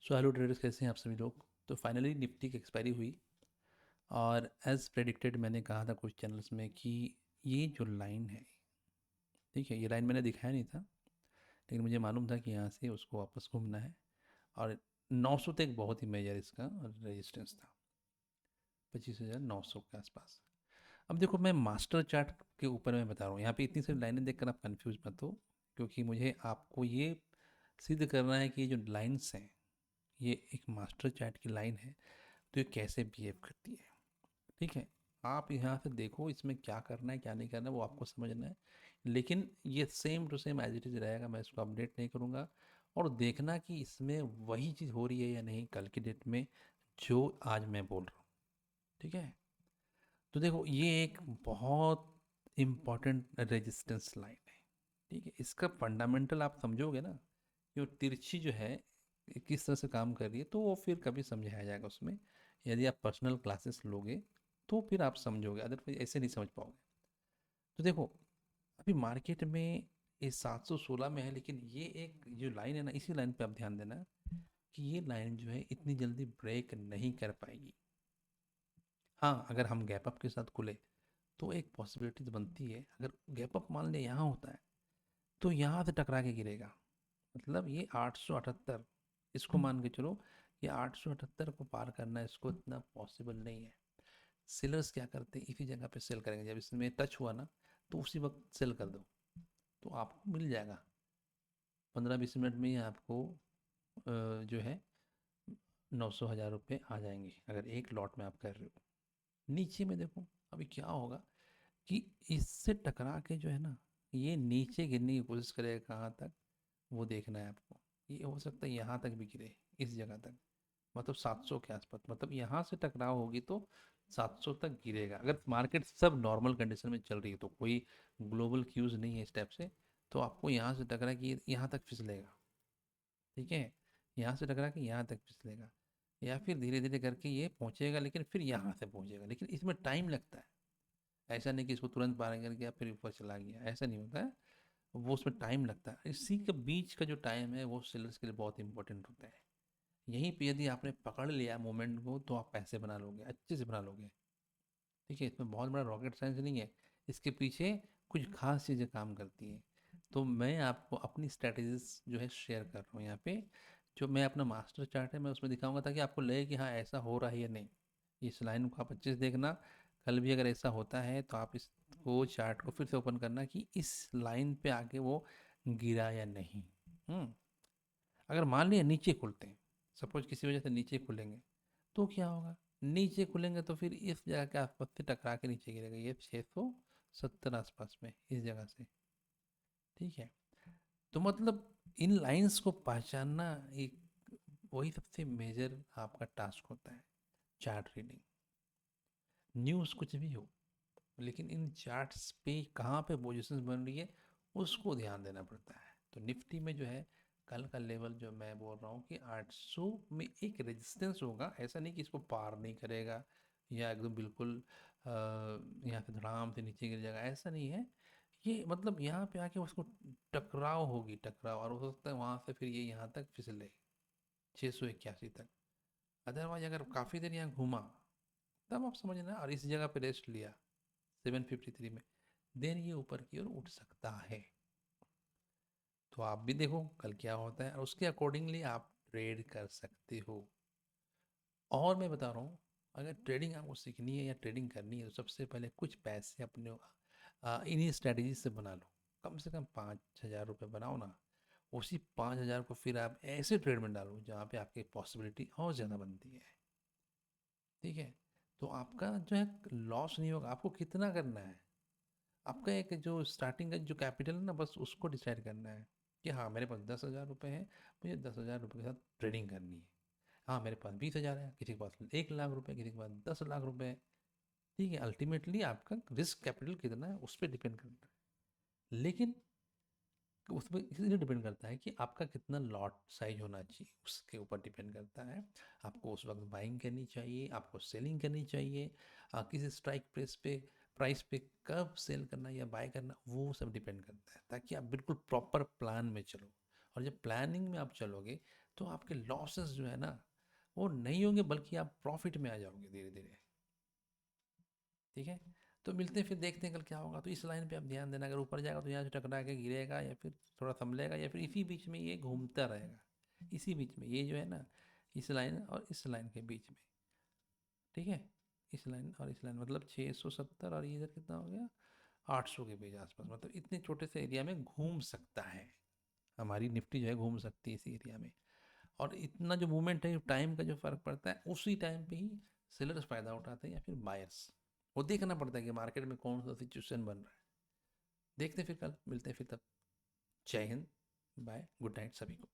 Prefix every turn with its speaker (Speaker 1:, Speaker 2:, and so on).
Speaker 1: So hello traders, कैसे हैं आप सभी लोग। तो फाइनली निफ्टी की एक्सपायरी हुई और एज प्रेडिक्टेड मैंने कहा था कुछ चैनल्स में कि ये जो लाइन है, ठीक है, ये लाइन मैंने दिखाया नहीं था, लेकिन मुझे मालूम था कि यहाँ से उसको वापस घूमना है। और 900 तक बहुत ही मेजर इसका रेजिस्टेंस था, 25,900 के आसपास। अब देखो, मैं मास्टर चार्ट के ऊपर मैं बता रहा हूँ, यहाँ पे इतनी सारी लाइनें देखकर आप कंफ्यूज मत हो, क्योंकि मुझे आपको ये सिद्ध करना है कि ये जो लाइन्स हैं, ये एक मास्टर चार्ट की लाइन है, तो ये कैसे बिहेव करती है। ठीक है, आप यहाँ से देखो इसमें क्या करना है क्या नहीं करना है वो आपको समझना है, लेकिन ये same to same as it is रहेगा, मैं इसको अपडेट नहीं करूँगा। और देखना कि इसमें वही चीज़ हो रही है या नहीं कल की डेट में जो आज मैं बोल रहा हूँ। ठीक है, तो देखो ये एक बहुत इम्पॉर्टेंट रेजिस्टेंस लाइन है। ठीक है, इसका फंडामेंटल आप समझोगे ना, कि वो तिरछी जो है किस तरह से काम कर रही है, तो वो फिर कभी समझाया जाएगा उसमें। यदि आप पर्सनल क्लासेस लोगे तो फिर आप समझोगे, अदरवाइज ऐसे नहीं समझ पाओगे। तो देखो, अभी मार्केट में ये 716 में है, लेकिन ये एक जो लाइन है ना, इसी लाइन पे आप ध्यान देना कि ये लाइन जो है इतनी जल्दी ब्रेक नहीं कर पाएगी। हाँ, अगर हम गैप अप के साथ खुले तो एक पॉसिबिलिटी बनती है, अगर गैप अप मान ले यहाँ होता है तो यहाँ से टकरा के गिरेगा। मतलब ये 878, इसको मान के चलो, ये 878 को पार करना इसको इतना पॉसिबल नहीं है। सेलर्स क्या करते हैं, इसी जगह पे सेल करेंगे, जब इसमें टच हुआ ना तो उसी वक्त सेल कर दो, तो आपको मिल जाएगा 15-20 मिनट में ही आपको जो है 900,000 रुपये आ जाएंगे, अगर एक लॉट में आप कर रहे हो। नीचे में देखो अभी क्या होगा, कि इससे टकरा के जो है ना, ये नीचे गिरने की कोशिश करेगा। कहाँ तक वो देखना है आपको। ये हो सकता है यहाँ तक भी गिरे, इस जगह तक, मतलब 700 के आसपास। मतलब यहाँ से टकराव होगी तो 700 तक गिरेगा, अगर मार्केट सब नॉर्मल कंडीशन में चल रही है, तो कोई ग्लोबल क्यूज नहीं है इस टाइप से। तो आपको यहाँ से टकरा कि यहाँ तक फिसलेगा। ठीक है, यहाँ से टकरा के यहाँ तक फिसलेगा, या फिर धीरे धीरे करके ये पहुँचेगा, लेकिन फिर यहाँ से पहुँचेगा, लेकिन इसमें टाइम लगता है। ऐसा नहीं कि इसको तुरंत पार कर गया फिर ऊपर चला गया, ऐसा नहीं होता है। वो उसमें टाइम लगता है, इसी के बीच का जो टाइम है वो सेलर्स के लिए बहुत इंपॉर्टेंट होता है। यहीं पे यदि आपने पकड़ लिया मोमेंट को तो आप पैसे बना लोगे, अच्छे से बना लोगे। ठीक है, इसमें बहुत बड़ा रॉकेट साइंस नहीं है, इसके पीछे कुछ खास चीज़ें काम करती हैं। तो मैं आपको अपनी स्ट्रैटेजीज जो है शेयर कर रहा हूँ यहाँ पे। जो मैं अपना मास्टर चार्ट है मैं उसमें दिखाऊंगा, ताकि आपको लगे कि हाँ ऐसा हो रहा है या नहीं। इस लाइन को आप अच्छे से देखना, कल भी अगर ऐसा होता है तो आप इसको चार्ट को फिर से ओपन करना कि इस लाइन पे आके वो गिरा या नहीं। हम्म अगर मान लिया नीचे खुलते हैं, सपोज किसी वजह से नीचे खुलेंगे, तो क्या होगा। नीचे खुलेंगे तो फिर इस जगह के आसपास से टकरा के नीचे गिरेगा, ये 670 आसपास में इस जगह से। ठीक है, तो मतलब इन लाइंस को पहचानना एक वही सबसे मेजर आपका टास्क होता है, चार्ट रीडिंग। न्यूज़ कुछ भी हो, लेकिन इन चार्ट्स पे कहाँ पे पोजीशंस बन रही है उसको ध्यान देना पड़ता है। तो निफ्टी में जो है कल का लेवल जो मैं बोल रहा हूँ कि 800 में एक रेजिस्टेंस होगा, ऐसा नहीं कि इसको पार नहीं करेगा या एकदम बिल्कुल यहाँ पे धड़ाम से नीचे गिर जाएगा, ऐसा नहीं है। ये मतलब यहाँ पे आके उसको टकराव होगी, टकराव, और हो सकता है वहाँ से फिर ये यहाँ तक फिसले 681 तक। अदरवाइज अगर काफ़ी देर यहाँ घूमा तब आप समझना, और इस जगह पे रेस्ट लिया 753 में, देन ये ऊपर की ओर उठ सकता है। तो आप भी देखो कल क्या होता है, और उसके अकॉर्डिंगली आप ट्रेड कर सकते हो। और मैं बता रहा हूँ, अगर ट्रेडिंग आपको सीखनी है या ट्रेडिंग करनी है तो सबसे पहले कुछ पैसे अपने इन्हीं स्ट्रैटेजी से बना लो। कम से कम 5,000 रुपये बनाओ ना, उसी 5,000 को फिर आप ऐसे ट्रेड में डालो जहाँ पे आपकी पॉसिबिलिटी और ज़्यादा बनती है। ठीक है, तो आपका जो है लॉस नहीं होगा। आपको कितना करना है, आपका एक जो स्टार्टिंग का जो कैपिटल है ना, बस उसको डिसाइड करना है कि हाँ मेरे पास 10,000 रुपये है, मुझे 10,000 रुपये के साथ ट्रेडिंग करनी है। हाँ मेरे पास 20,000 है, किसी के पास 1 लाख रुपये, किसी के पास 10 लाख रुपये है। ठीक है, अल्टीमेटली आपका रिस्क कैपिटल कितना है उस पर डिपेंड करता है। लेकिन उस पर इसलिए डिपेंड करता है कि आपका कितना लॉट साइज होना चाहिए, उसके ऊपर डिपेंड करता है। आपको उस वक्त बाइंग करनी चाहिए, आपको सेलिंग करनी चाहिए, किसी स्ट्राइक प्रेस पे प्राइस पे कब सेल करना या बाय करना, वो सब डिपेंड करता है, ताकि आप बिल्कुल प्रॉपर प्लान में चलो। और जब प्लानिंग में आप चलोगे तो आपके लॉसेस जो है ना वो नहीं होंगे, बल्कि आप प्रॉफिट में आ जाओगे धीरे धीरे। ठीक है, तो मिलते हैं फिर, देखते हैं कल क्या होगा। तो इस लाइन पे आप ध्यान देना, अगर ऊपर जाएगा तो यहाँ से टकरा के गिरेगा, या फिर थोड़ा संभलेगा, या फिर इसी बीच में ये घूमता रहेगा, इसी बीच में ये जो है ना, इस लाइन और इस लाइन के बीच में। ठीक है, इस लाइन और इस लाइन मतलब 670, और इधर कितना हो गया 800 के बीच आसपास, मतलब इतने छोटे से एरिया में घूम सकता है हमारी निफ्टी, जो है घूम सकती है इस एरिया में। और इतना जो मूवमेंट है, टाइम का जो फर्क पड़ता है, उसी टाइम पे ही सेलर्स फायदा उठाते हैं या फिर बायर्स। वो देखना पड़ता है कि मार्केट में कौन सा सिचुएशन बन रहा है। देखते हैं फिर कल, मिलते हैं फिर तब। जय हिंद, बाय, गुड नाइट सभी को।